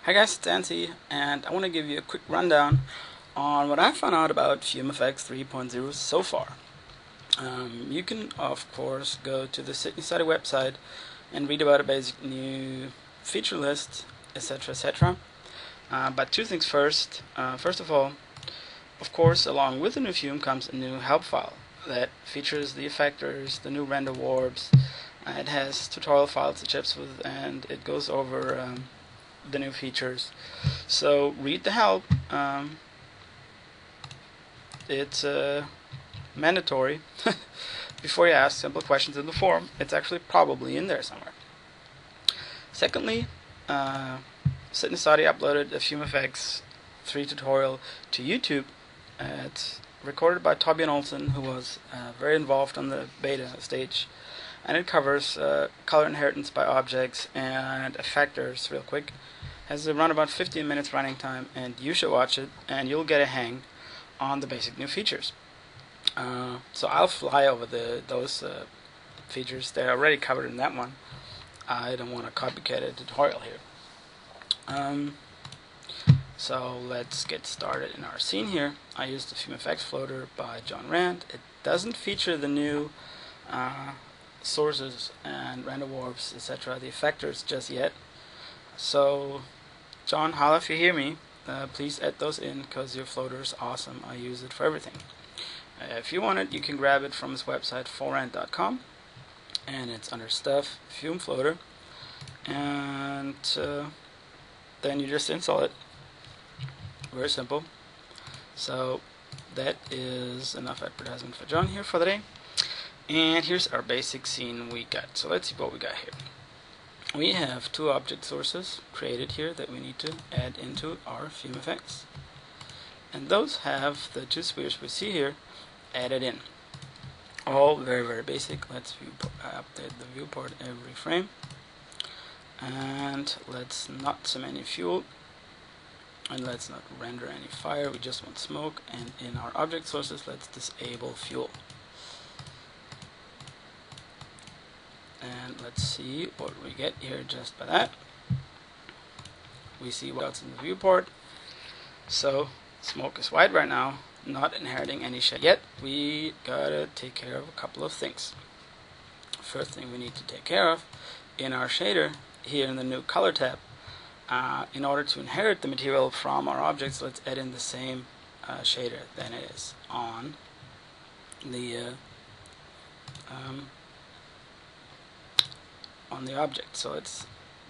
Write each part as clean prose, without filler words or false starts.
Hi guys, it's Nancy, and I want to give you a quick rundown on what I found out about FumeFX 3.0 so far. You can of course go to the Seherr-Thoss website and read about a basic new feature list, etc, etc. But two things first. First of all, of course, along with the new Fume comes a new help file that features the effectors, the new render warps. It has tutorial files it ships with, and it goes over the new features. So read the help. It's mandatory. Before you ask simple questions in the forum, it's actually probably in there somewhere. Secondly, Seherr-Thoss uploaded a FumeFX 3 tutorial to YouTube. It's recorded by Torbjorn Olsson, who was very involved on the beta stage, and it covers color inheritance by objects and effectors real quick. Has around about 15 minutes running time, and you should watch it and you'll get a hang on the basic new features. So I'll fly over those features. They're already covered in that one. I don't want to copycat a tutorial here. So let's get started in our scene here. I used the FumeFX floater by John Rand. It doesn't feature the new sources and render warps, etc., the effectors just yet. So John, holla if you hear me. Please add those in, because your floater is awesome. I use it for everything. If you want it, you can grab it from his website, forrand.com, and it's under Stuff, Fume Floater, and then you just install it. Very simple. So that is enough advertisement for John here for the day. And here's our basic scene we got. So let's see what we got here. We have two object sources created here that we need to add into our FumeFX. And those have the two spheres we see here added in. All very, very basic. Let's update the viewport every frame. And let's not sim any fuel. And let's not render any fire. We just want smoke. And in our object sources, let's disable fuel. And let's see what we get here just by that. We see what's in the viewport. So smoke is white right now, not inheriting any shade yet. We gotta take care of a couple of things. First thing we need to take care of in our shader here in the new color tab, in order to inherit the material from our objects, let's add in the same shader than it is on the object. So let's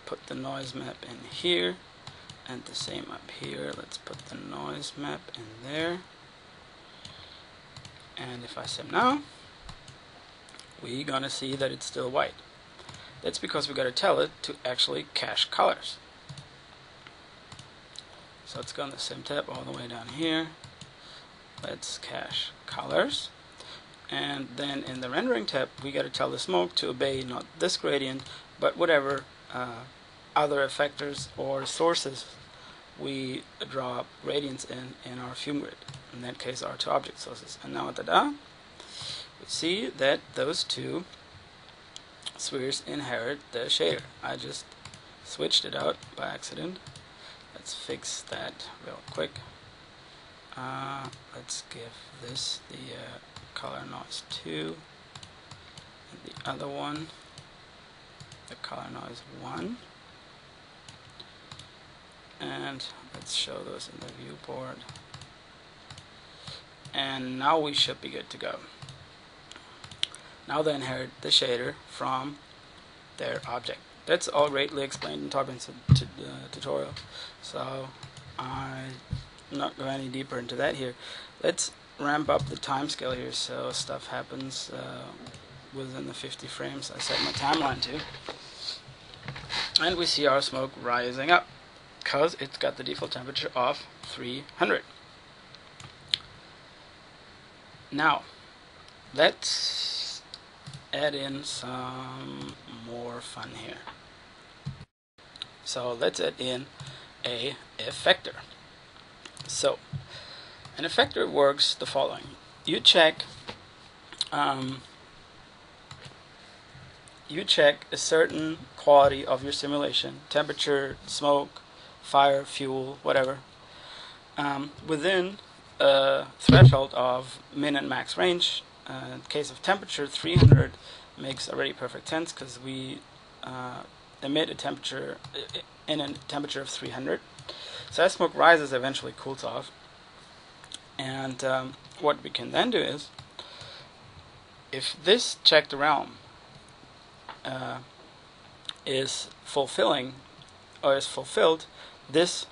put the noise map in here, and the same up here. Let's put the noise map in there, and if I sim now, we're gonna see that it's still white. That's because we gotta tell it to actually cache colors. So let's go in the sim tab all the way down here. Let's cache colors. And then in the rendering tab, we got to tell the smoke to obey not this gradient, but whatever other effectors or sources we draw gradients in our fume grid. In that case, our two object sources. And now we see that those two spheres inherit the shader. I just switched it out by accident. Let's fix that real quick. Let's give this the color noise 2, and the other one the color noise 1, and let's show those in the viewport, and now we should be good to go. Now they inherit the shader from their object. That's all greatly explained in Torbjorn's tutorial, so I'm not going any deeper into that here. Let's ramp up the time scale here so stuff happens within the 50 frames I set my timeline to. And we see our smoke rising up because it's got the default temperature of 300. Now let's add in some more fun here. So let's add in a effector. So an effector works the following. You check a certain quality of your simulation, temperature, smoke, fire, fuel, whatever, within a threshold of min and max range. In case of temperature, 300 makes already perfect sense because we emit a temperature in a temperature of 300. So as smoke rises, eventually cools off. And what we can then do is, if this checked realm is fulfilled, this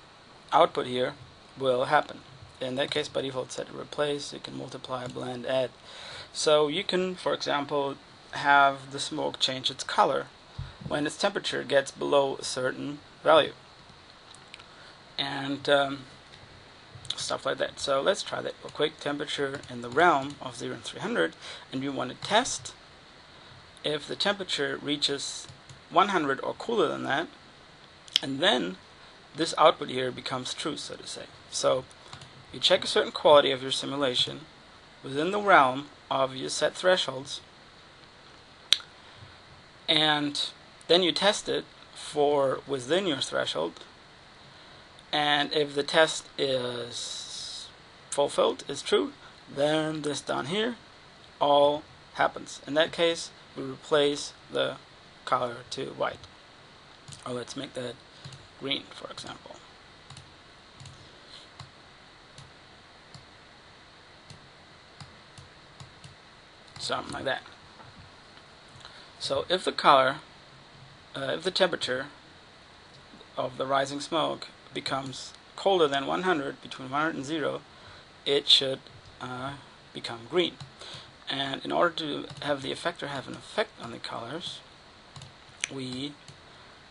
output here will happen. In that case, by default, set to replace. You can multiply, blend, add. So you can, for example, have the smoke change its color when its temperature gets below a certain value, and stuff like that. So let's try that real quick. Temperature in the realm of 0 and 300, and we want to test if the temperature reaches 100 or cooler than that, and then this output here becomes true, so to say. So you check a certain quality of your simulation within the realm of your set thresholds, and then you test it for within your threshold, and if the test is fulfilled, is true, then this down here all happens. In that case, we replace the color to white, or let's make that green, for example. Something like that. So if the color, if the temperature of the rising smoke becomes colder than 100, between 100 and 0, it should become green. And in order to have the effector have an effect on the colors, we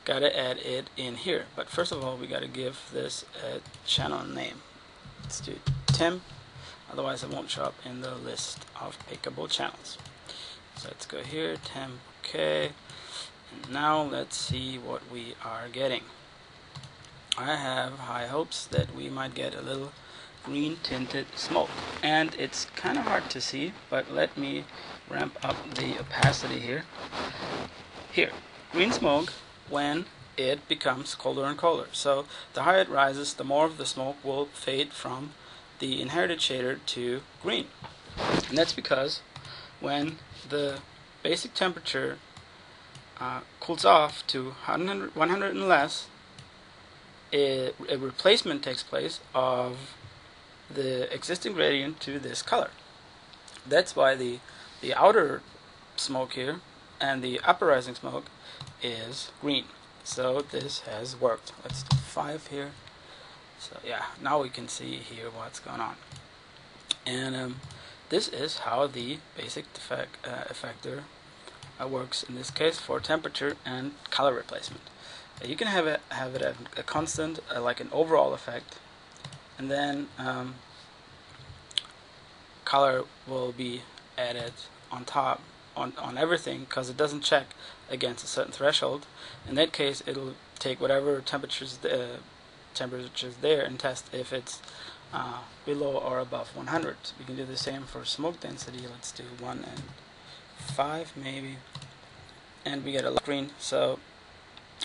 gotta add it in here. But first of all, we gotta give this a channel name. Let's do temp, otherwise it won't show up in the list of pickable channels. So let's go here, temp, okay, and now let's see what we are getting. I have high hopes that we might get a little green tinted smoke, and it's kind of hard to see, but let me ramp up the opacity here. Here, green smoke when it becomes colder and colder. So the higher it rises, the more of the smoke will fade from the inherited shader to green. And that's because when the basic temperature cools off to 100 and less, a replacement takes place of the existing gradient to this color. That's why the outer smoke here and the upper rising smoke is green. So this has worked. Let's do 5 here. So yeah, now we can see here what's going on. And this is how the basic effector works in this case for temperature and color replacement. You can have it at a constant, like an overall effect, and then color will be added on top on everything, because it doesn't check against a certain threshold. In that case, it'll take whatever temperatures there and test if it's below or above 100. We can do the same for smoke density. Let's do 1 and 5 maybe, and we get a green. So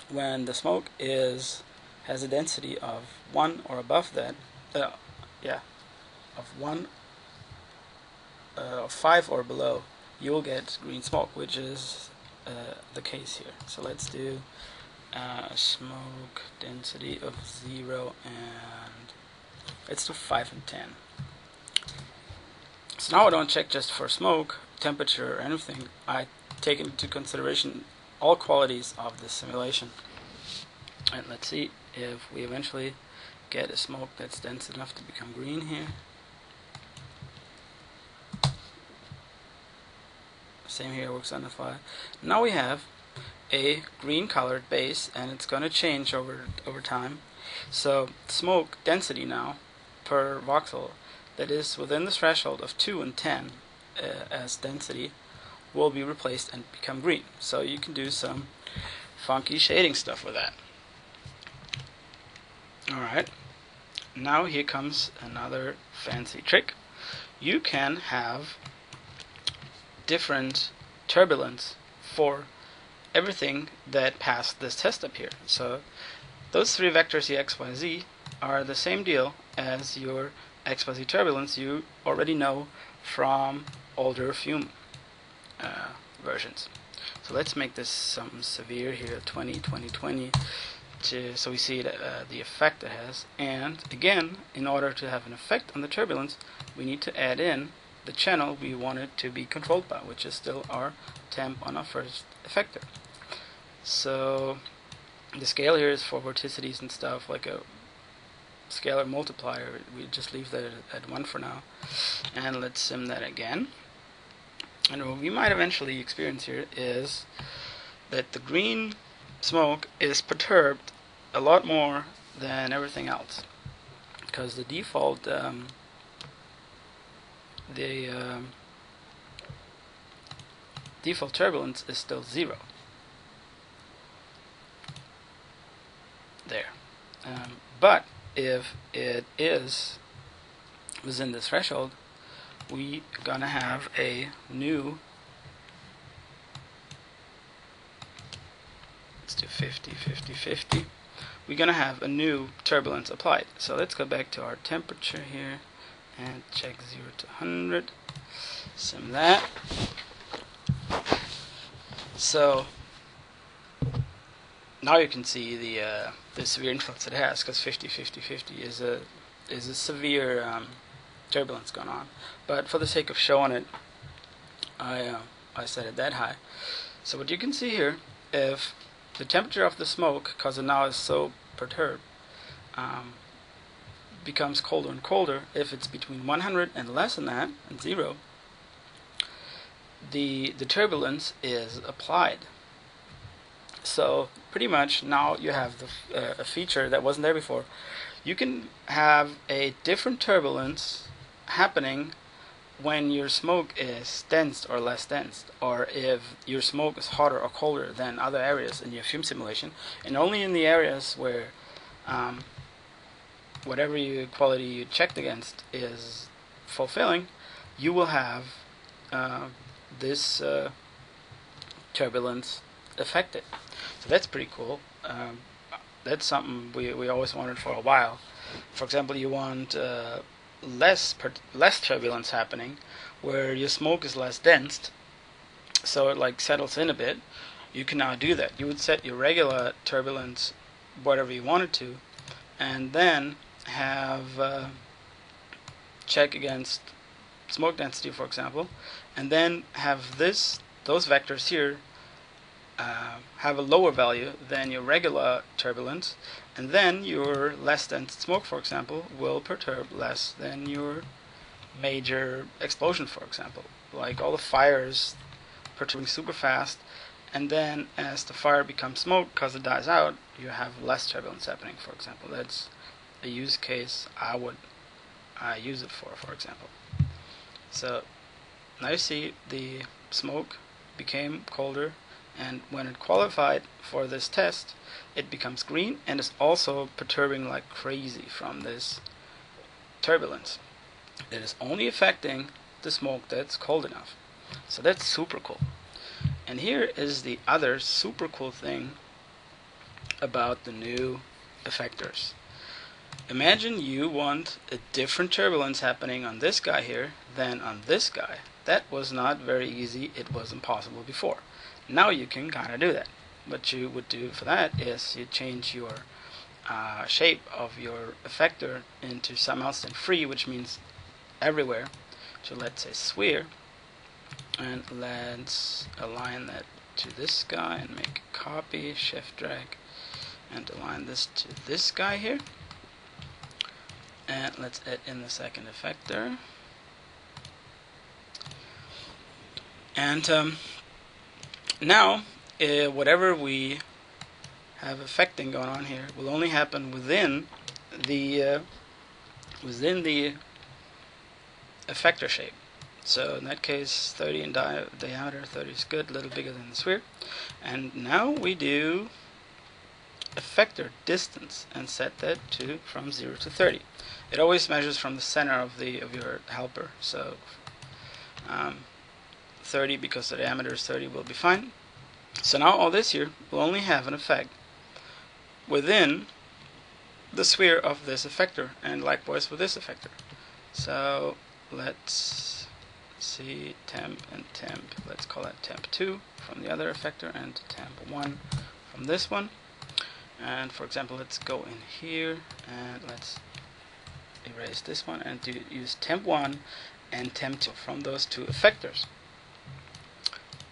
when the smoke has a density of 1 or above that, of 5 or below, you will get green smoke, which is the case here. So let's do smoke density of 0, and let's do 5 and 10. So now I don't check just for smoke, temperature, or anything. I take into consideration all qualities of this simulation. And let's see if we eventually get a smoke that's dense enough to become green here. Same here, works on the fly. Now we have a green colored base, and it's going to change over time. So smoke density now per voxel that is within the threshold of 2 and 10 as density will be replaced and become green. So you can do some funky shading stuff with that. Alright, now here comes another fancy trick. You can have different turbulence for everything that passed this test up here. So those three vectors here, x, y, z, are the same deal as your x, y, z turbulence you already know from older Fume versions. So let's make this some severe here, 20, 20, 20, so we see the effect it has. And again, in order to have an effect on the turbulence, we need to add in the channel we want it to be controlled by, which is still our temp on our first effector. So the scale here is for vorticities and stuff, like a scalar multiplier. We just leave that at 1 for now. And let's sim that again. And what we might eventually experience here is that the green smoke is perturbed a lot more than everything else, because the default default turbulence is still 0 there. But if it is within the threshold, we gonna have a new, let's do 50, 50, 50. We're gonna have a new turbulence applied. So let's go back to our temperature here and check 0 to 100. Sim that. So now you can see the severe influence it has, because 50, 50, 50 is a severe turbulence going on. But for the sake of showing it, I set it that high. So what you can see here, if the temperature of the smoke, because it now is so perturbed, becomes colder and colder, if it's between 100 and less than that, and 0, the turbulence is applied. So pretty much now you have a feature that wasn't there before. You can have a different turbulence happening when your smoke is dense or less dense, or if your smoke is hotter or colder than other areas in your fume simulation, and only in the areas where whatever quality you checked against is fulfilling, you will have this turbulence affected. So that's pretty cool. That's something we always wanted for a while. For example, you want less turbulence happening, where your smoke is less dense, so it like settles in a bit. You can now do that. You would set your regular turbulence whatever you wanted to, and then have check against smoke density, for example, and then have those vectors here have a lower value than your regular turbulence, and then your less dense smoke, for example, will perturb less than your major explosion, for example. Like all the fires perturbing super fast, and then as the fire becomes smoke, because it dies out, you have less turbulence happening, for example. That's a use case I would use it for example. So now you see the smoke became colder, and when it qualified for this test, it becomes green and is also perturbing like crazy from this turbulence. It is only affecting the smoke that's cold enough. So that's super cool. And here is the other super cool thing about the new effectors. Imagine you want a different turbulence happening on this guy here than on this guy. That was not very easy. It was impossible before. Now you can kind of do that. What you would do for that is you change your shape of your effector into some else than free, which means everywhere. So let's say sphere, and let's align that to this guy and make a copy, shift drag, and align this to this guy here. And let's add in the second effector. And now whatever we have affecting going on here will only happen within the effector shape. So in that case, 30 in diameter, 30 is good, a little bigger than the sphere. And now we do effector distance and set that to from 0 to 30. It always measures from the center of your helper. So 30, because the diameter is 30, will be fine. So now all this here will only have an effect within the sphere of this effector, and likewise with this effector. So let's see temp and temp. Let's call that temp 2 from the other effector and temp 1 from this one. And for example, let's go in here and let's erase this one and use temp 1 and temp 2 from those two effectors.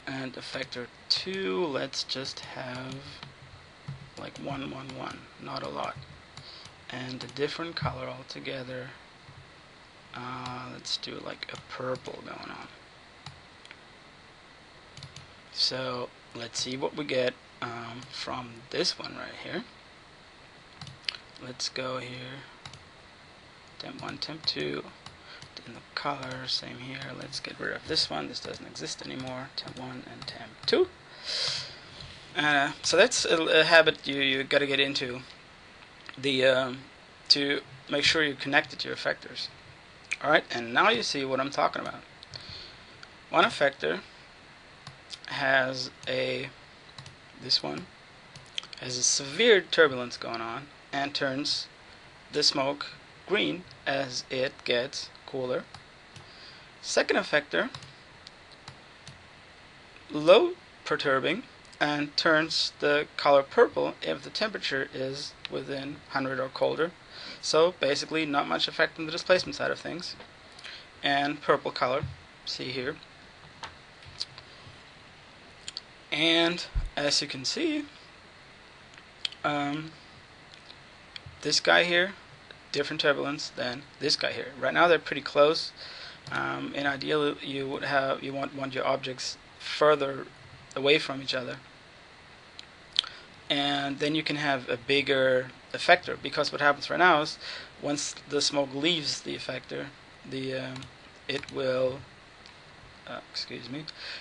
And effector 2, let's just have like 1, 1, 1, not a lot, and a different color altogether. Let's do like a purple going on. So let's see what we get from this one right here. Let's go here, temp 1, temp 2, in the color, same here. Let's get rid of this one, this doesn't exist anymore, temp 1 and temp 2. So that's a habit you got to get into to make sure you connect it to your effectors. Alright, and now you see what I'm talking about. One effector has this one has a severe turbulence going on and turns the smoke green as it gets cooler. Second effector, low perturbing, and turns the color purple if the temperature is within 100 or colder. So basically not much effect on the displacement side of things. And purple color, see here. And as you can see, this guy here, different turbulence than this guy here. Right now they're pretty close. In ideal, you want your objects further away from each other, and then you can have a bigger effector, because what happens right now is once the smoke leaves the effector, it will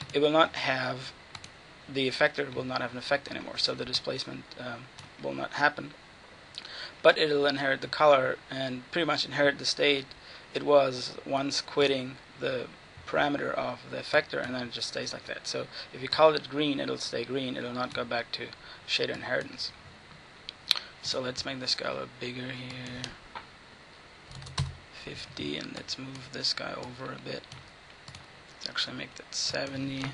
not have the effector will not have an effect anymore, so the displacement will not happen, but it'll inherit the color and pretty much inherit the state it was once quitting the parameter of the effector, and then it just stays like that. So if you color it green, it'll stay green, it'll not go back to shader inheritance. So let's make this guy a little bigger here, 50, and let's move this guy over a bit. Let's actually make that 70.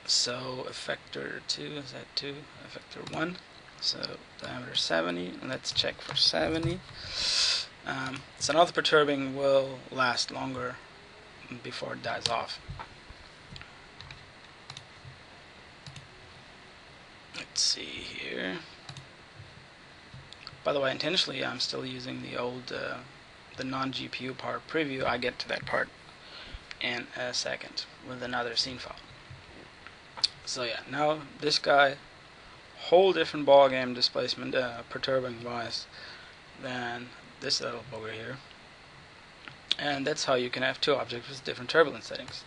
So effector 2, is that 2? Effector 1. So diameter 70, and let's check for 70. So now the perturbing will last longer before it dies off. Let's see here. By the way, intentionally I'm still using the old the non-GPU part preview. I get to that part in a second with another scene file. So yeah, now this guy, whole different ballgame displacement perturbing wise than this little bugger here. And that's how you can have two objects with different turbulence settings.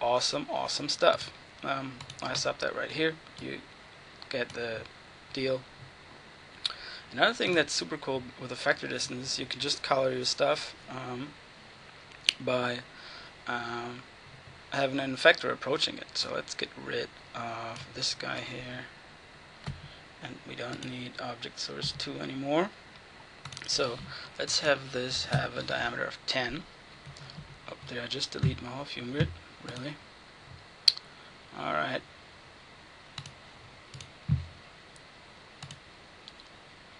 Awesome, awesome stuff. I stop that right here. You get the deal. Another thing that's super cool with effector distance, you can just color your stuff by having an effector approaching it. So let's get rid of this guy here, and we don't need object source 2 anymore. So let's have this have a diameter of 10. Oh, did I just delete my whole fume grid? Really? Alright.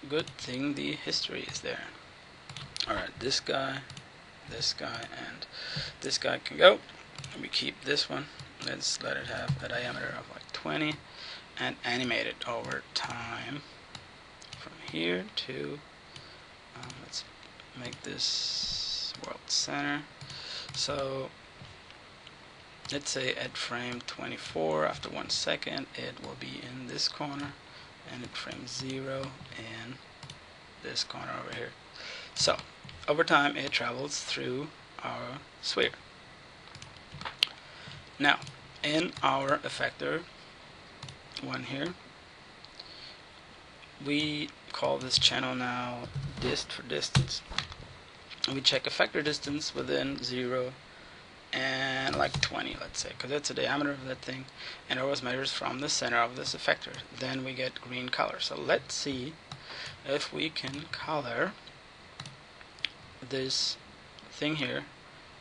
Good thing the history is there. Alright, this guy, and this guy can go. And we keep this one. Let's let it have a diameter of like 20 and animate it over time from here to let's make this world center. So let's say at frame 24, after 1 second, it will be in this corner, and at frame 0 in this corner over here. So over time it travels through our sphere. Now in our effector one here, we call this channel now dist for distance. We check effector distance within 0 and like 20, let's say, because that's the diameter of that thing, and it always measures from the center of this effector. Then we get green color. So let's see if we can color this thing here,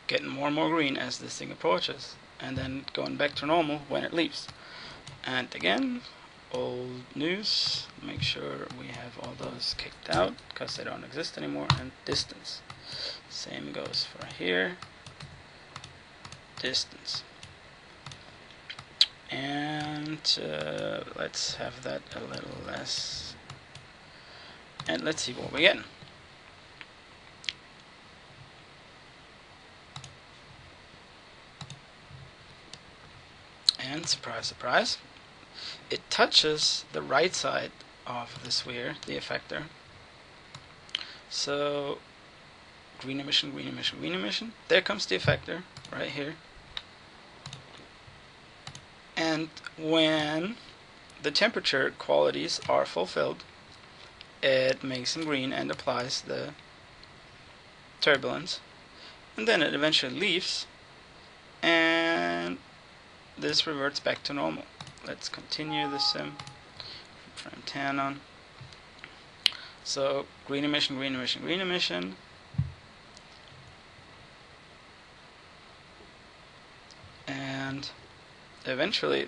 getting more and more green as this thing approaches, and then going back to normal when it leaves. And again, old news, make sure we have all those kicked out because they don't exist anymore. And distance, same goes for here, distance. And let's have that a little less, and let's see what we get. And surprise, surprise, it touches the right side of the sphere, the effector. So green emission, green emission, green emission. There comes the effector right here. And when the temperature qualities are fulfilled, it makes them green and applies the turbulence. And then it eventually leaves, and this reverts back to normal. Let's continue the sim. Frame 10 on. So green emission, green emission, green emission. And eventually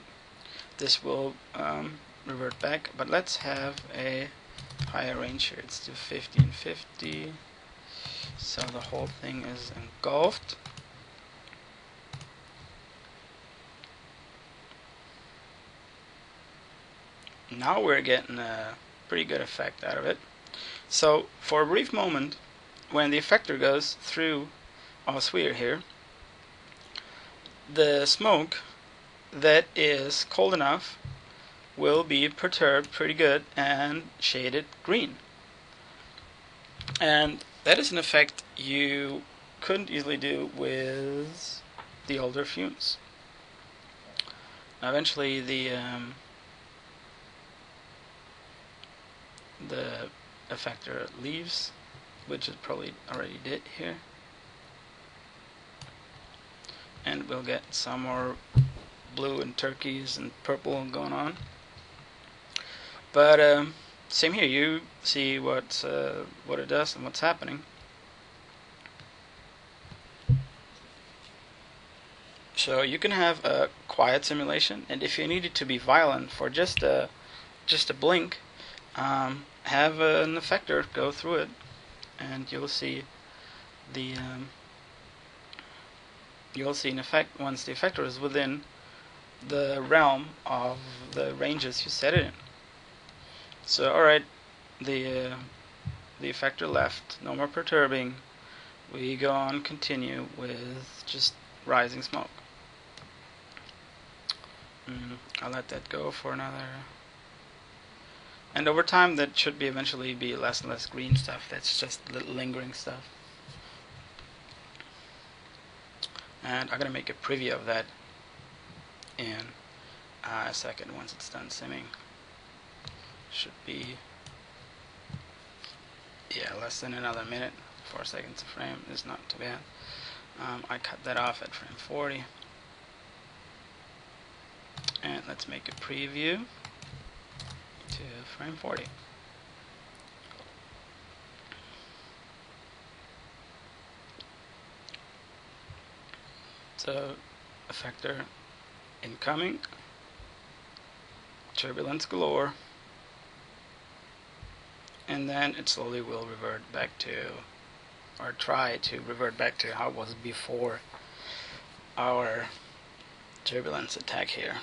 this will revert back, but let's have a higher range here. Let's do 50 and 50, so the whole thing is engulfed. Now we're getting a pretty good effect out of it. So for a brief moment, when the effector goes through our sphere here, the smoke that is cold enough will be perturbed pretty good and shaded green. And that is an effect you couldn't easily do with the older fumes. Now eventually the effector leaves, which it probably already did here, and we'll get some more blue and turquoise and purple going on. But same here, you see what it does and what's happening. So you can have a quiet simulation, and if you need it to be violent for just a blink, have an effector go through it, and you'll see the an effect once the effector is within the realm of the ranges you set it in. So alright, the effector left, no more perturbing. We go on, continue with just rising smoke. I'll let that go for another. And over time, that should be eventually be less and less green stuff. That's just little lingering stuff. And I'm gonna make a preview of that in a second once it's done simming. Should be, yeah, less than another minute. 4 seconds a frame is not too bad. I cut that off at frame 40. And let's make a preview to frame 40. So effector incoming, turbulence galore, and then it slowly will revert back to, or try to revert back to how it was before our turbulence attack here.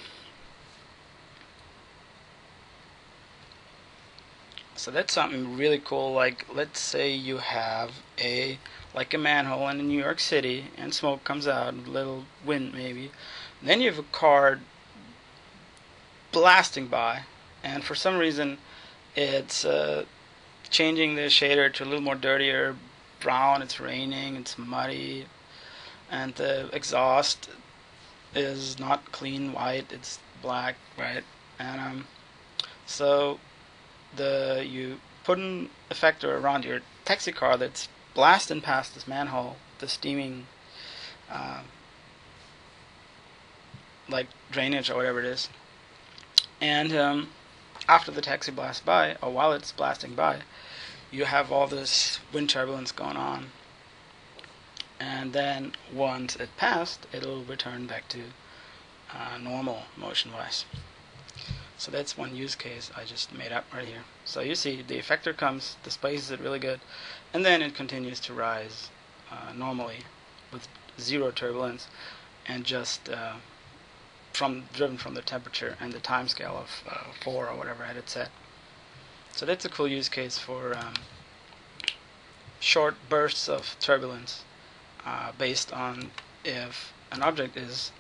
So that's something really cool. Like, let's say you have a manhole in New York City, and smoke comes out, a little wind maybe. And then you have a car blasting by, and for some reason it's changing the shader to a little more dirtier brown. It's raining, it's muddy, and the exhaust is not clean white, it's black, right? And so you put an effector around your taxi car that's blasting past this manhole, the steaming like drainage or whatever it is. And after the taxi blasts by, or while it's blasting by, you have all this wind turbulence going on. And then once it passed, it'll return back to normal motion-wise. So that's one use case I just made up right here. So you see the effector comes, displaces it really good, and then it continues to rise normally with zero turbulence, and just driven from the temperature and the time scale of 4 or whatever I had it set. So that's a cool use case for short bursts of turbulence based on if an object is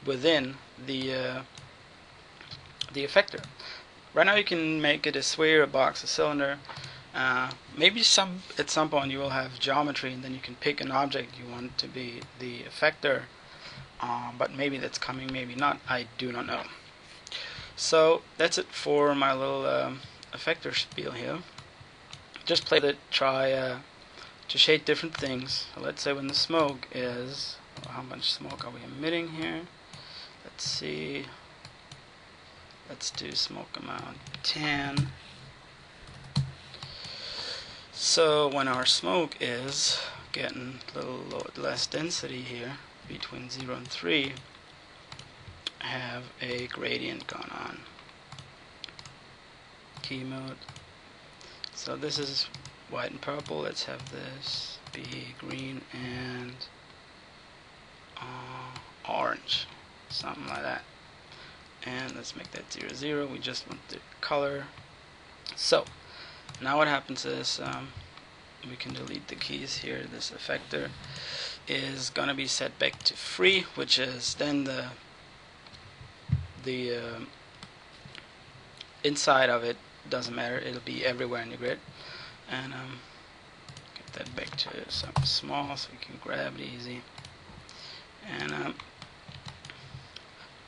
within the effector. Right now you can make it a sphere, a box, a cylinder. Maybe at some point you will have geometry, and then you can pick an object you want to be the effector. But maybe that's coming, maybe not. I do not know. So that's it for my little effector spiel here. Just play it, try to shade different things. Let's say when the smoke is, how much smoke are we emitting here? Let's see. Let's do smoke amount 10. So when our smoke is getting a little less density here, between 0 and 3, have a gradient going on. Key mode. So this is white and purple. Let's have this be green and orange, something like that. And let's make that 0, 0. We just want the color. So now what happens is we can delete the keys here. This effector is going to be set back to free, which is then the inside of it doesn't matter. It'll be everywhere in the grid. And get that back to something small so we can grab it easy. And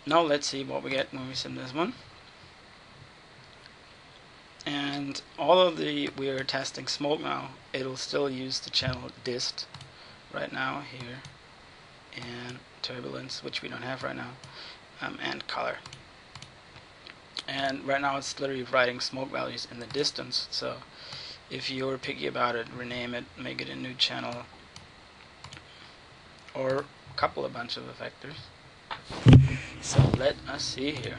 now let's see what we get when we sim this one. And we are testing smoke now. It'll still use the channel dist right now here, and turbulence, which we don't have right now, and color. And right now it's literally writing smoke values in the distance. So if you're picky about it, rename it, make it a new channel, or couple a bunch of effectors. So let us see here.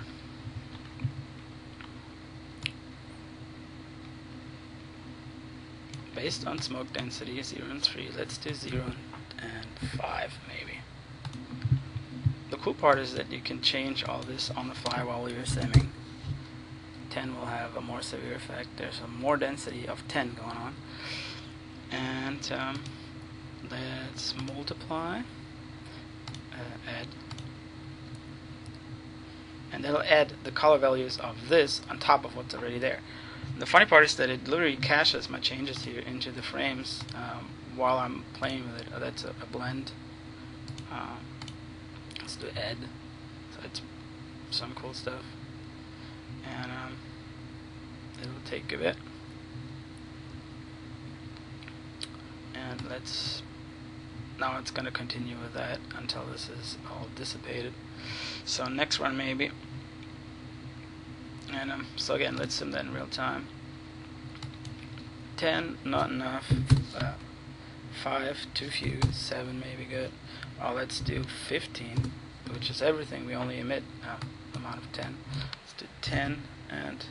Based on smoke density 0 and 3, let's do 0 and 5 maybe. The cool part is that you can change all this on the fly while you're simming. 10 will have a more severe effect. There's a more density of 10 going on. And let's multiply, add, and that'll add the color values of this on top of what's already there. And the funny part is that it literally caches my changes here into the frames while I'm playing with it. That's a blend. Let's do add. So it's some cool stuff. And it'll take a bit. And now it's going to continue with that until this is all dissipated. So next run maybe. And so again, let's sim that in real time. 10, not enough. 5, too few. 7, maybe good. Oh, let's do 15, which is everything. We only emit amount of 10. Let's do 10 and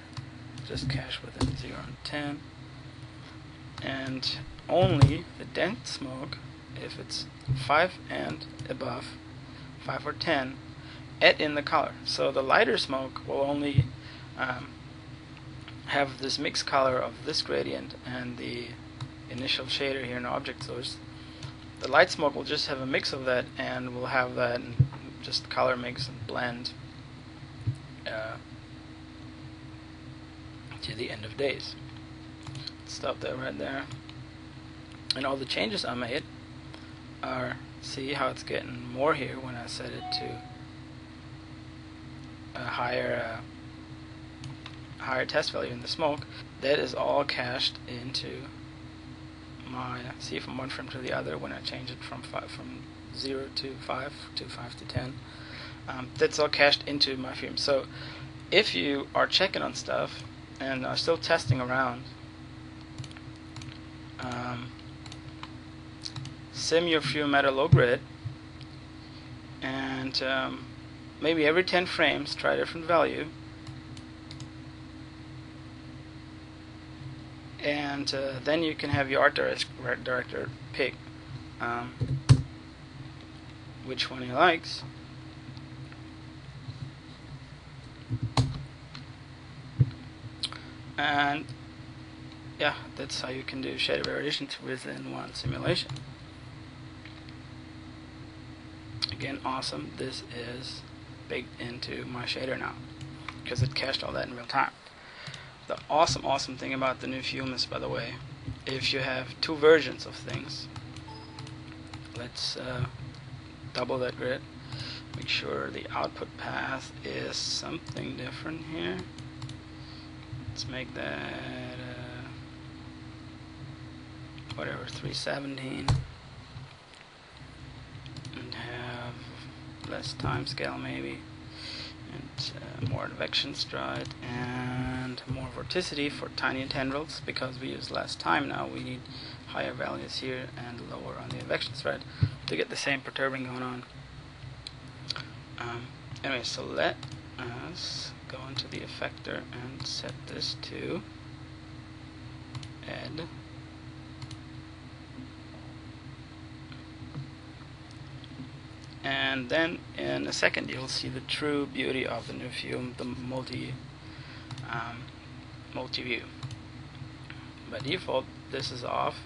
just cache within 0 and 10. And only the dense smoke, if it's 5 and above, 5 or 10, add in the color. So the lighter smoke will only have this mixed color of this gradient and the initial shader here in the object source. The light smoke will just have a mix of that, and we'll have that and just color mix and blend to the end of days. Stop that right there. And all the changes I made are, see how it's getting more here when I set it to a higher test value in the smoke. That is all cached into my, see, from one frame to the other when I change it from 0 to 5 to 5 to 10. that's all cached into my Fume. So if you are checking on stuff and are still testing around, sim your Fume at a low grid, and maybe every 10 frames try a different value, and then you can have your art director pick which one he likes. And yeah, that's how you can do shader variations within one simulation. Again, awesome. This is baked into my shader now because it cached all that in real time. The awesome thing about the new Fume is, by the way, if you have two versions of things, let's double that grid, make sure the output path is something different here. Let's make that whatever, 317, and have less time scale maybe, and more advection stride, and more vorticity for tiny tendrils, because we use less time now. We need higher values here and lower on the advection stride to get the same perturbing going on. Anyway, so let us go into the effector and set this to ed. And then in a second you'll see the true beauty of the new Fume, the multi-view. By default, this is off.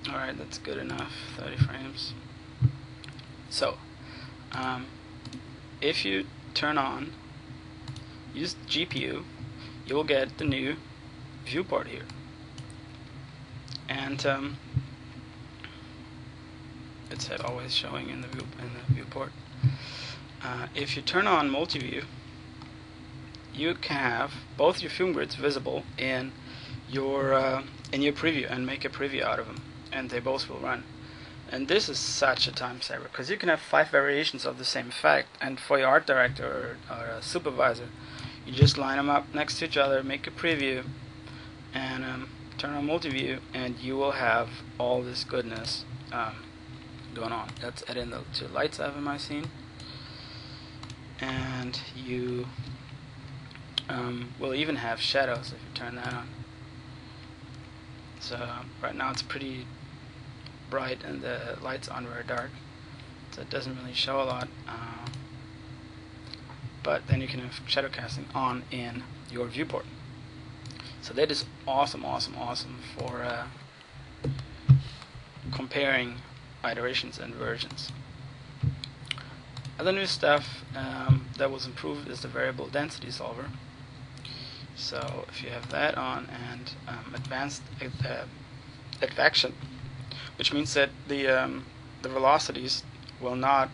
Alright, that's good enough, 30 frames. So, if you turn on, use GPU, you will get the new viewport here. And it's always showing in the viewport. If you turn on multi-view, you can have both your Fume grids visible in your preview and make a preview out of them, and they both will run. And this is such a time saver, because you can have 5 variations of the same effect, and for your art director or a supervisor, you just line them up next to each other, make a preview, and turn on multi-view, and you will have all this goodness going on. Let's add in the 2 lights I have in my scene, and you will even have shadows if you turn that on. So right now it's pretty bright and the lights on very dark, so it doesn't really show a lot, but then you can have shadow casting on in your viewport. So that is awesome for comparing iterations and versions. Other new stuff that was improved is the variable density solver. So if you have that on and advanced advection, which means that the velocities will not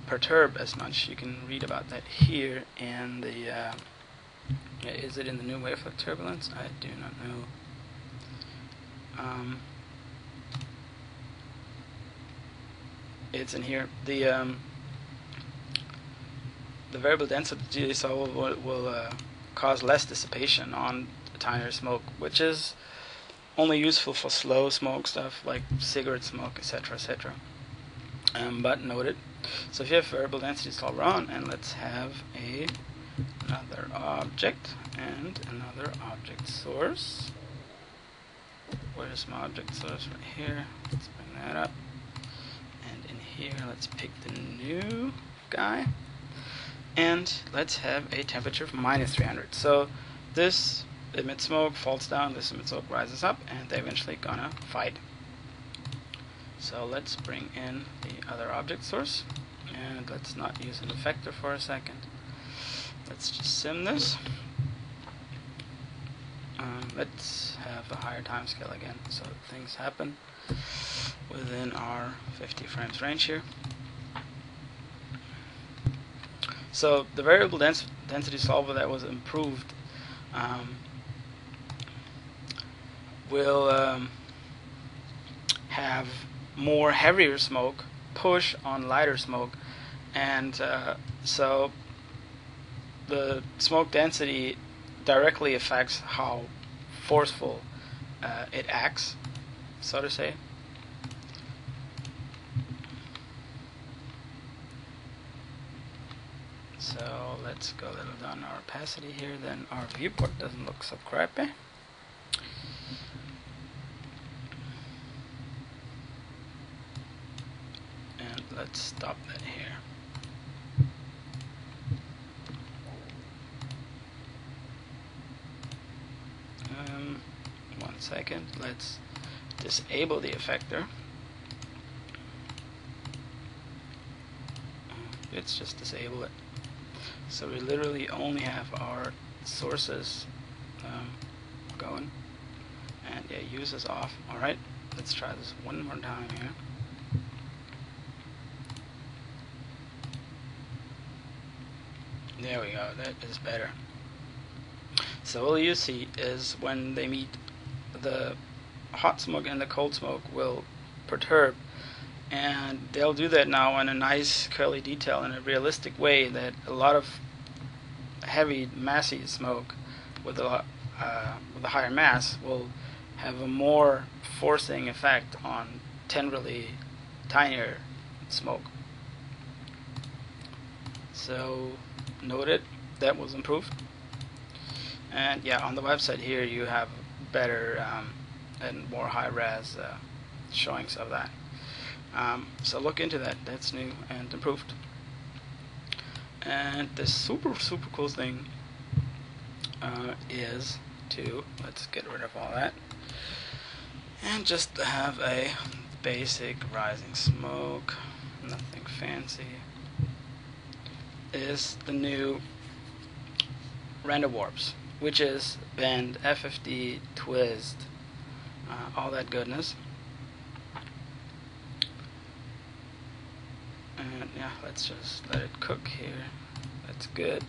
perturb as much. You can read about that here in the is it in the new wavelet turbulence? I do not know. It's in here. The variable density solver will cause less dissipation on tinier smoke, which is only useful for slow smoke stuff like cigarette smoke, etc., etc. But noted. So if you have variable density solver on, and let's have another object and another object source. Where's my object source? Right here. Let's bring that up. And in here, let's pick the new guy. And let's have a temperature of -300. So this emits smoke, falls down, this emits smoke, rises up, and they're eventually gonna fight. So let's bring in the other object source, and let's not use an effector for a second. Let's just sim this. Let's have a higher time scale again, so things happen within our 50 frames range here. So the variable density solver that was improved will have more heavier smoke push on lighter smoke, and so the smoke density directly affects how forceful it acts, so to say. So let's go a little down our opacity here, then our viewport doesn't look so crappy. And let's stop that here. One second, let's disable the effector. Let's just disable it. So we literally only have our sources going, and yeah, use is off. Alright, let's try this one more time here. There we go, that is better. So all you see is when they meet, the hot smoke and the cold smoke will perturb, and they'll do that now in a nice curly detail in a realistic way that a lot of heavy massy smoke with a higher mass will have a more forcing effect on tenderly tinier smoke. So noted, that was improved. And yeah, on the website here you have better and more high-res showings of that. So look into that. That's new and improved. And the super cool thing is to, let's get rid of all that and just have a basic rising smoke, nothing fancy, is the new render warps, which is bend, FFD, twist, all that goodness. And yeah, let's just let it cook here. That's good.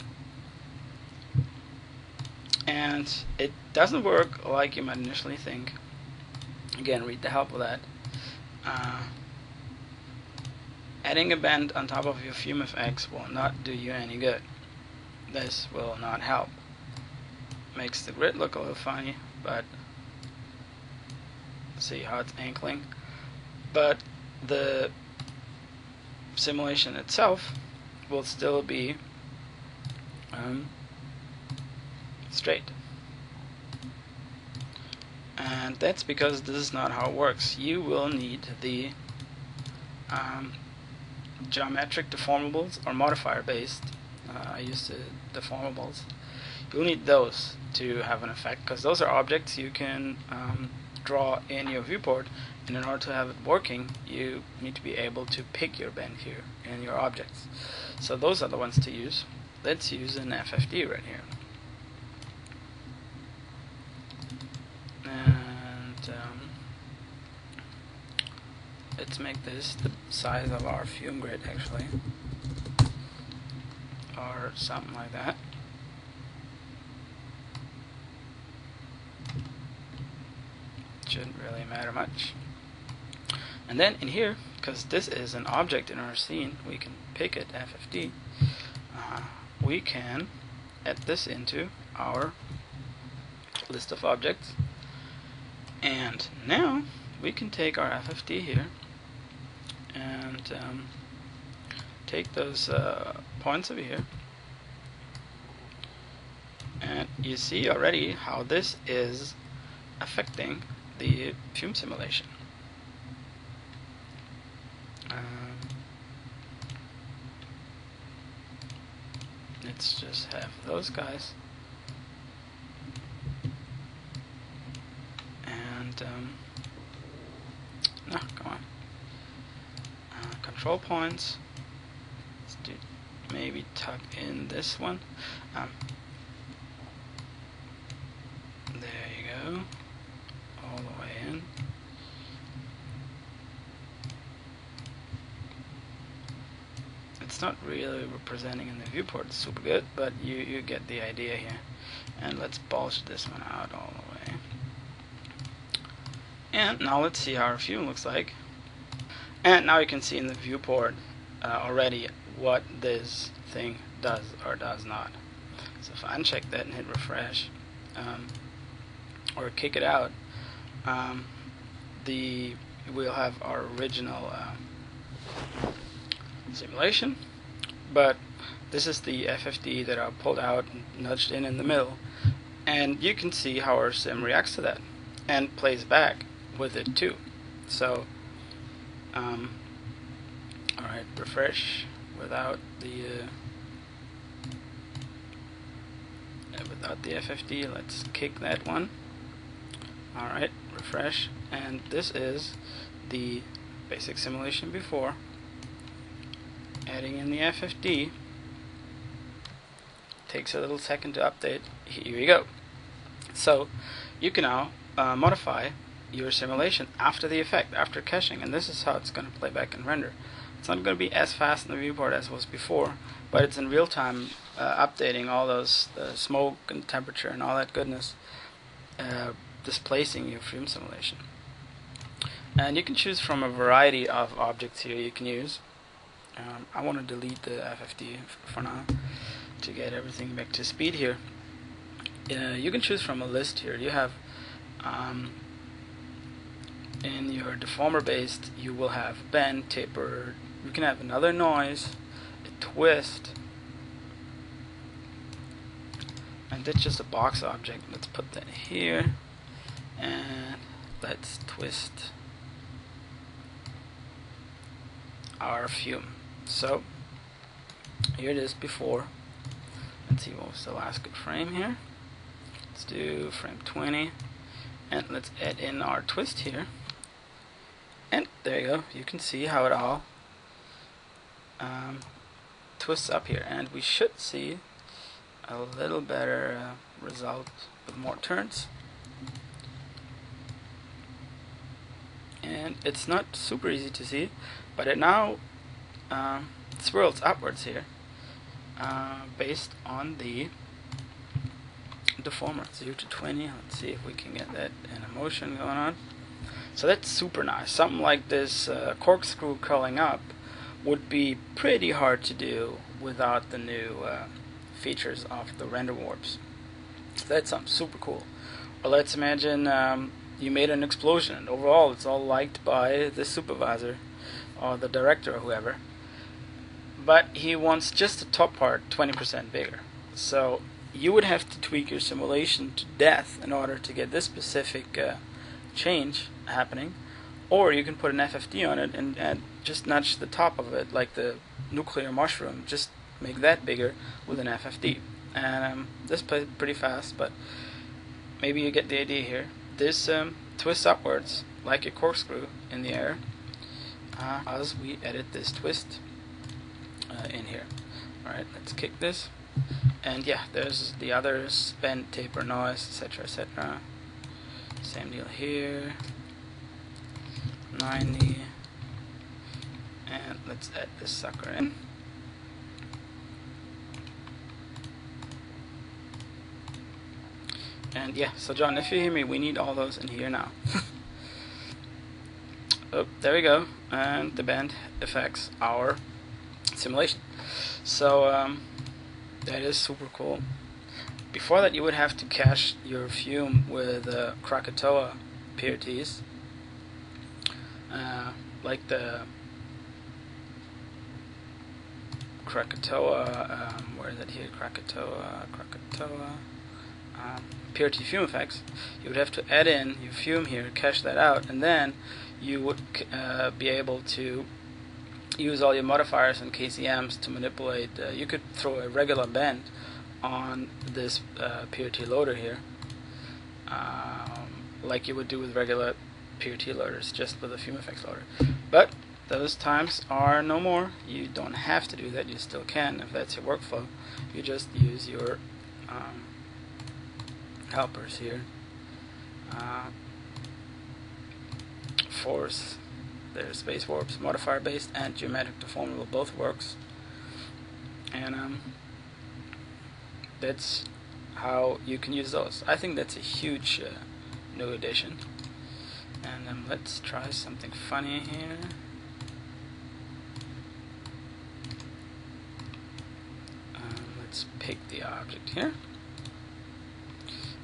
And it doesn't work like you might initially think. Again, read the help of that. Adding a bend on top of your FumeFX will not do you any good. This will not help. Makes the grid look a little funny, but see how it's ankling. But the simulation itself will still be straight. And that's because this is not how it works. You will need the geometric deformables or modifier based. I used to deformables. You'll need those to have an effect, because those are objects you can draw in your viewport, and in order to have it working you need to be able to pick your bend here in your objects. So those are the ones to use. Let's use an FFD right here. And let's make this the size of our fume grid actually, or something like that. Shouldn't really matter much. And then in here, because this is an object in our scene, we can pick it, FFD. We can add this into our list of objects. And now we can take our FFD here and take those points over here. And you see already how this is affecting the fume simulation. Let's just have those guys, and no, come on. Control points. Let's do, maybe tuck in this one. There you go. All the way in. It's not really representing in the viewport super good, but you get the idea here. And let's bulge this one out all the way. And now let's see how our Fume looks like. And now you can see in the viewport already what this thing does or does not. So if I uncheck that and hit refresh, or kick it out, we'll have our original simulation, but this is the FFD that I pulled out and nudged in the middle, and you can see how our sim reacts to that and plays back with it too. So alright, refresh without the FFD. Let's kick that one. Alright, refresh, and this is the basic simulation before. Adding in the FFD takes a little second to update. Here we go. So you can now modify your simulation after the effect, after caching, and this is how it's going to play back and render. It's not going to be as fast in the viewport as it was before, but it's in real time updating all those smoke and temperature and all that goodness, displacing your Fume simulation. And you can choose from a variety of objects here you can use. I want to delete the FFD for now to get everything back to speed here. You can choose from a list here. You have in your deformer based, you will have bend, taper. You can have another noise, a twist, and that's just a box object. Let's put that here, and let's twist our Fume. So here it is before. Let's see what was the last good frame here. Let's do frame 20, and let's add in our twist here. And there you go. You can see how it all twists up here, and we should see a little better result with more turns. And it's not super easy to see, but it now swirls upwards here based on the deformer. 0 to 20. Let's see if we can get that in a motion going on. So that's super nice. Something like this corkscrew curling up would be pretty hard to do without the new features of the render warps. So that's something super cool. Or let's imagine you made an explosion, and overall it's all liked by the supervisor or the director or whoever, but he wants just the top part 20% bigger. So you would have to tweak your simulation to death in order to get this specific change happening, or you can put an FFD on it and just nudge the top of it like the nuclear mushroom, just make that bigger with an FFD. And this plays pretty fast, but maybe you get the idea here. This twists upwards like a corkscrew in the air as we edit this twist in here. Alright, let's kick this, and yeah, there's the others, bend, taper, noise, etc, etc. Same deal here, 90, and let's add this sucker in. And yeah, so John, if you hear me, we need all those in here now. Oh, there we go, and the bend affects our simulation. So that is super cool. Before that, you would have to cache your Fume with Krakatoa PRTs, like the Krakatoa, where is it here? Krakatoa PRT FumeFX. You would have to add in your Fume here, cache that out, and then you would be able to use all your modifiers and KCMs to manipulate. You could throw a regular bend on this PRT loader here, like you would do with regular PRT loaders, just with a FumeFX loader. But those times are no more. You don't have to do that. You still can if that's your workflow. You just use your helpers here. Force, there's space warps, modifier based and geometric deformable, both works. And that's how you can use those. I think that's a huge new addition, and Let's try something funny here. Let's pick the object here.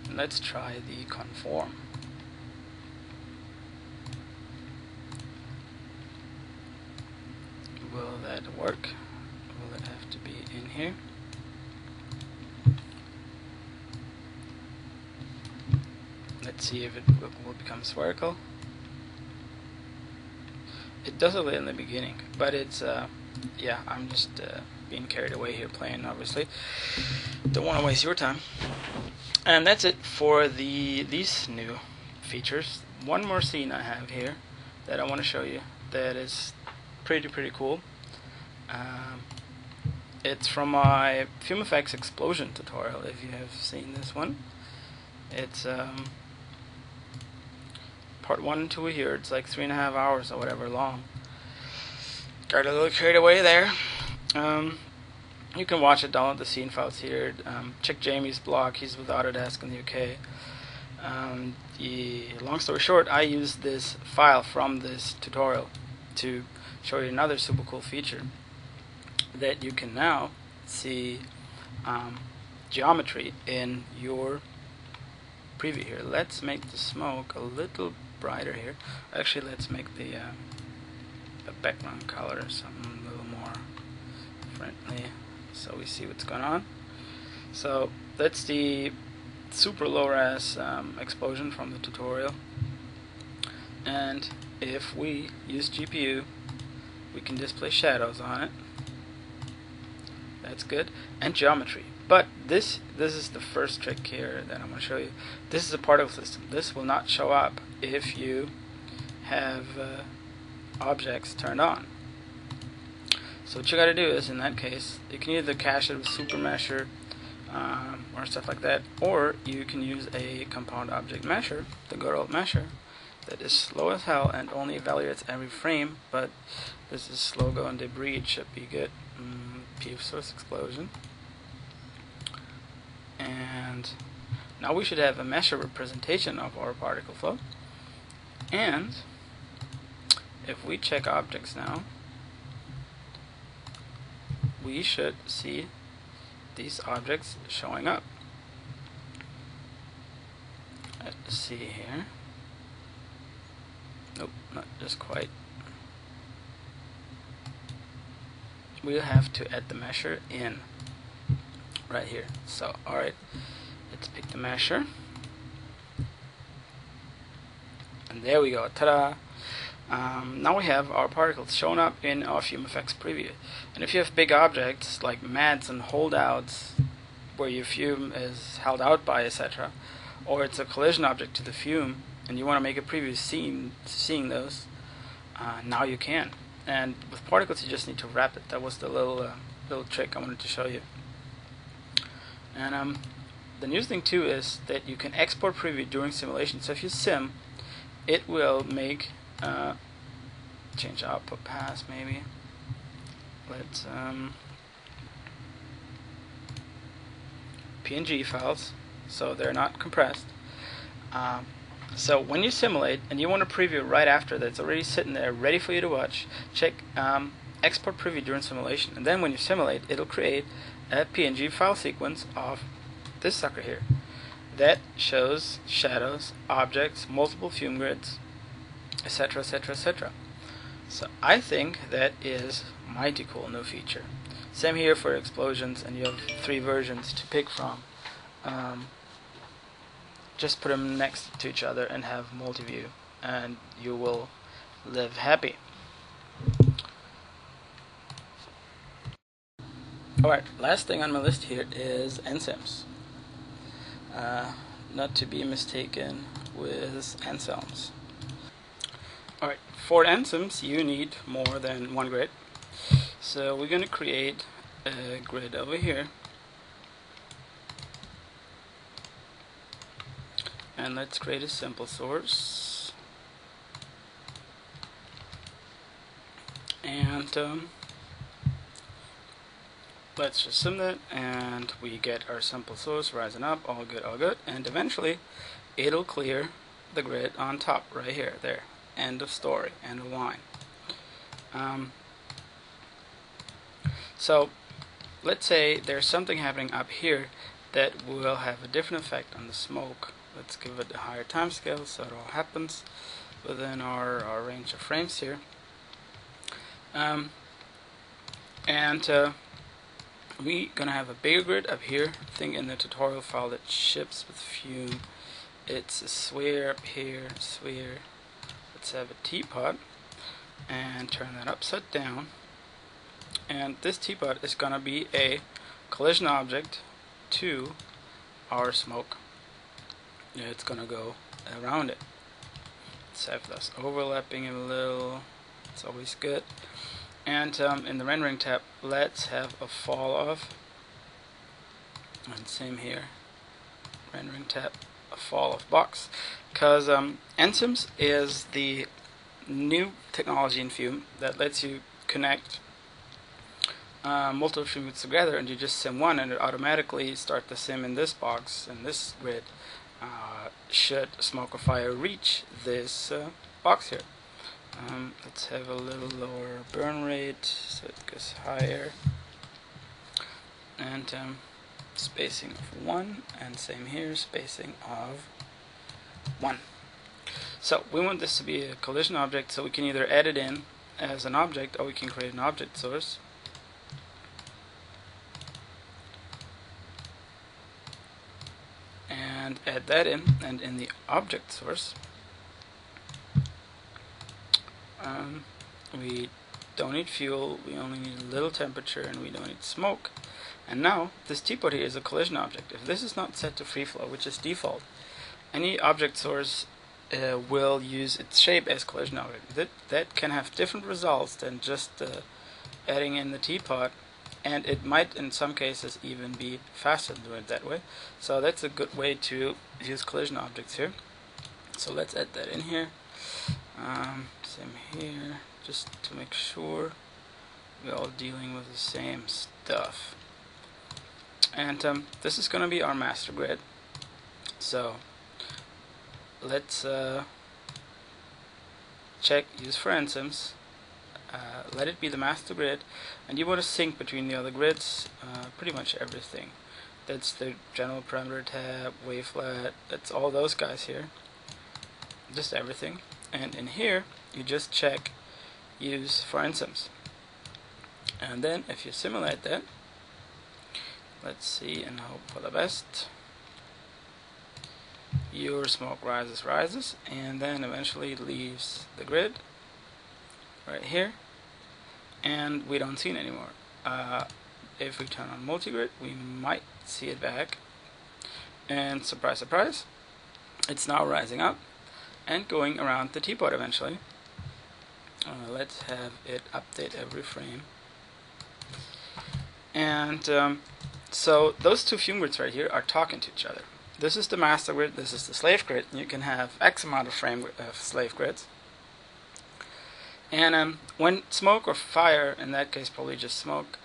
And let's try the conform. Will that work? Will it have to be in here? Let's see if it will become spherical. It does a little in the beginning, but it's yeah, I'm just being carried away here playing, obviously. Don't want to waste your time. And that's it for these new features. One more scene I have here that I want to show you that is pretty cool. It's from my FumeFX explosion tutorial, if you have seen this one. It's part 1 and 2 here. It's like 3.5 hours or whatever long. Got a little carried away there. You can watch it, download the scene files here. Check Jamie's blog, he's with Autodesk in the UK. Long story short, I used this file from this tutorial to show you another super cool feature that you can now see geometry in your preview here. Let's make the smoke a little brighter here. Actually, let's make the background color something a little more friendly so we see what's going on. So that's the super low res explosion from the tutorial, and if we use GPU we can display shadows on it. That's good, and geometry. But this is the first trick here that I'm going to show you. This is a particle system. This will not show up if you have objects turned on. So what you got to do is, in that case, you can either cache it with super mesher or stuff like that, or you can use a compound object mesher, the good old mesher, that is slow as hell and only evaluates every frame. But this is logo and debris. It should be good. Source explosion. And now we should have a mesher representation of our particle flow. And if we check objects now, we should see these objects showing up. Let's see here. Nope, not just quite. We'll have to add the mesher in right here. So alright, let's pick the mesher, and there we go. Ta-da! Now we have our particles shown up in our FumeFX preview. And if you have big objects like mats and holdouts where your fume is held out by, etc., or it's a collision object to the fume and you want to make a preview seeing those, now you can. And with particles you just need to wrap it. That was the little trick I wanted to show you. And the new thing too is that you can export preview during simulation. So if you sim, it will make change output pass maybe. Let's PNG files, so they're not compressed. So when you simulate and you want to preview right after that, it's already sitting there ready for you to watch, check export preview during simulation, and then when you simulate it'll create a PNG file sequence of this sucker here that shows shadows, objects, multiple fume grids, etc, etc, etc. So I think that is mighty cool new feature. Same here for explosions, and you have 3 versions to pick from. Just put them next to each other and have multi-view, and you will live happy. Alright, last thing on my list here is nSims. Not to be mistaken with nSims. Alright, for nSims you need more than one grid. So we're going to create a grid over here. And let's create a simple source. And let's just sim that, and we get our simple source rising up, all good, all good. And eventually it'll clear the grid on top right here, there. End of story. End of line. So let's say there's something happening up here that will have a different effect on the smoke. Let's give it a higher time scale so it all happens within our range of frames here. We're gonna have a bigger grid up here. I think in the tutorial file that ships with Fume, it's a sphere up here, sphere. Let's have a teapot and turn that upside down. And this teapot is gonna be a collision object to our smoke. It's gonna go around it. Let's have this overlapping a little. It's always good. And in the rendering tab, let's have a fall off. And same here. Rendering tab, a fall off box. Because nSims is the new technology in Fume that lets you connect multiple frames together, and you just sim one, and it automatically start the sim in this box, in this grid. Should smoke or fire reach this box here. Let's have a little lower burn rate so it goes higher, and spacing of 1, and same here, spacing of 1. So we want this to be a collision object, so we can either add it in as an object or we can create an object source. And add that in, and in the object source we don't need fuel, we only need a little temperature, and we don't need smoke. And now this teapot here is a collision object. If this is not set to free flow, which is default, any object source will use its shape as collision object. That can have different results than just adding in the teapot, and it might in some cases even be faster than doing it that way. So that's a good way to use collision objects here. So let's add that in here. Same here, just to make sure we're all dealing with the same stuff. And this is going to be our master grid. So let's check use for nSims. Let it be the master grid, and you want to sync between the other grids, pretty much everything. That's the general parameter tab, wave flat, that's all those guys here, just everything. And in here you just check use for nSims, and then if you simulate that, let's see and hope for the best, your smoke rises, and then eventually leaves the grid right here, and we don't see it anymore. If we turn on multi-grid, we might see it back, and surprise surprise, it's now rising up and going around the teapot eventually. Let's have it update every frame. And so those two Fume grids right here are talking to each other. This is the master grid, this is the slave grid, and you can have X amount of slave grids. And when smoke or fire, in that case probably just smoke,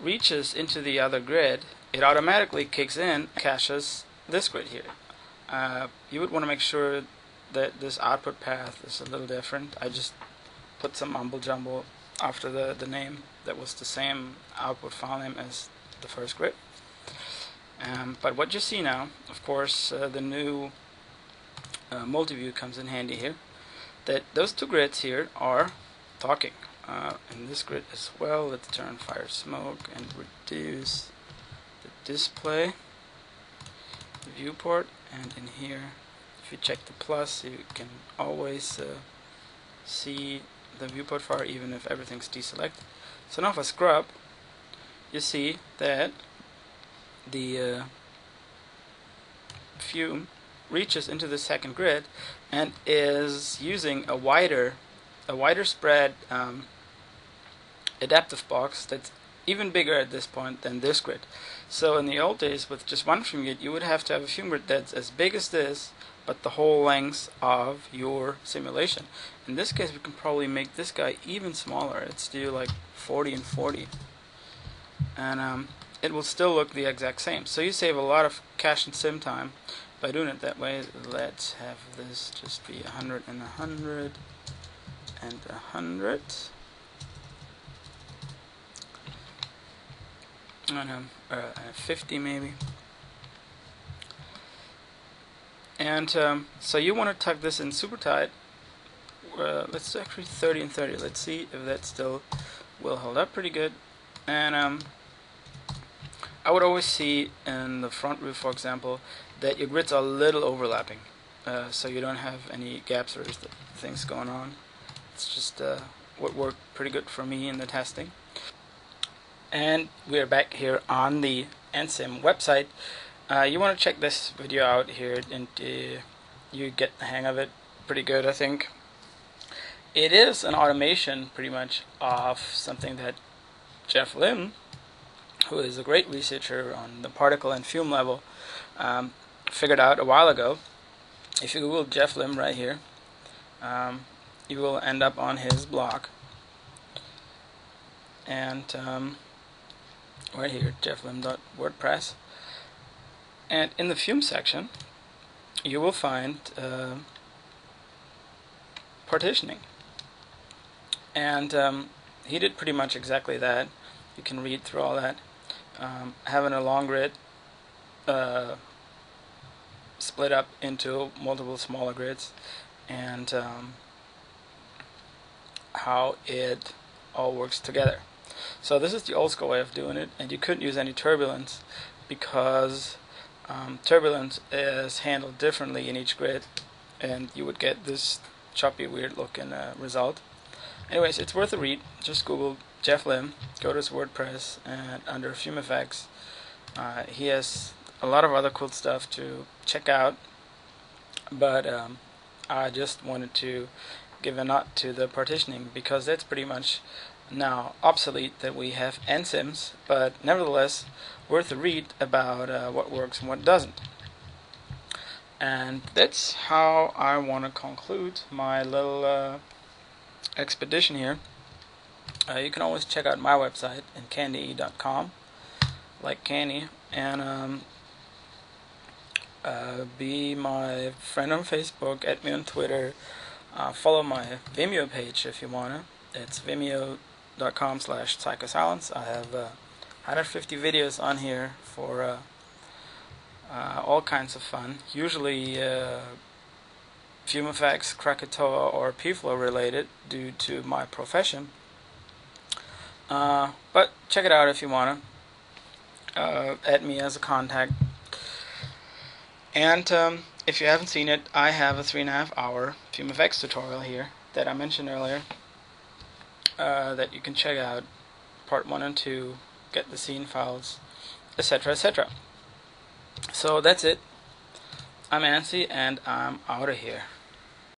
reaches into the other grid, it automatically kicks in and caches this grid here. You would want to make sure that this output path is a little different. I just put some mumble jumble after the name that was the same output file name as the first grid. But what you see now, of course, the new multi-view comes in handy here, that those two grids here are talking. In this grid as well, let's turn fire smoke and reduce the display, the viewport, and in here, if you check the plus, you can always see the viewport fire even if everything's deselected. So now if I scrub, you see that the Fume reaches into the second grid and is using a wider spread adaptive box that's even bigger at this point than this grid. So in the old days, with just one Fume grid, you would have to have a Fume grid that's as big as this, but the whole length of your simulation. In this case, we can probably make this guy even smaller. It's do like 40 and 40, and it will still look the exact same. So you save a lot of cache and sim time by doing it that way. Let's have this just be 100 and 100. and 100. And 50 maybe. And so you want to tuck this in super tight. Let's do actually 30 and 30. Let's see if that still will hold up pretty good. And I would always see in the front view, for example, that your grids are a little overlapping, so you don't have any gaps or things going on. It's just what worked pretty good for me in the testing. And we're back here on the nSims website. You want to check this video out here, and you get the hang of it pretty good, I think. It is an automation pretty much of something that Jeff Lim, who is a great researcher on the particle and fume level, figured out a while ago. If you Google Jeff Lim right here, you will end up on his blog. And right here, jefflim.wordpress. And in the fume section, you will find partitioning. And he did pretty much exactly that. You can read through all that. Having a long grid split up into multiple smaller grids, and how it all works together. So this is the old school way of doing it, and you couldn't use any turbulence because turbulence is handled differently in each grid, and you would get this choppy, weird looking result. Anyways, it's worth a read. Just Google Jeff Lim, go to his WordPress, and under FumeFX, he has a lot of other cool stuff to check out, but I just wanted to give a nod to the partitioning because that's pretty much now obsolete, that we have nSims, but nevertheless worth a read about what works and what doesn't. And that's how I want to conclude my little expedition here. You can always check out my website in candy.com, like candy, and be my friend on Facebook, add me on Twitter, follow my Vimeo page if you wanna. It's vimeo.com/psychosilence. I have 150 videos on here for all kinds of fun, usually FumeFX, Krakatoa, or P-Flow related due to my profession. But check it out if you wanna. Add me as a contact. And if you haven't seen it, I have a 3.5-hour FumeFX tutorial here that I mentioned earlier, that you can check out, part 1 and 2, get the scene files, etc., etc. So that's it. I'm Ansi, and I'm out of here.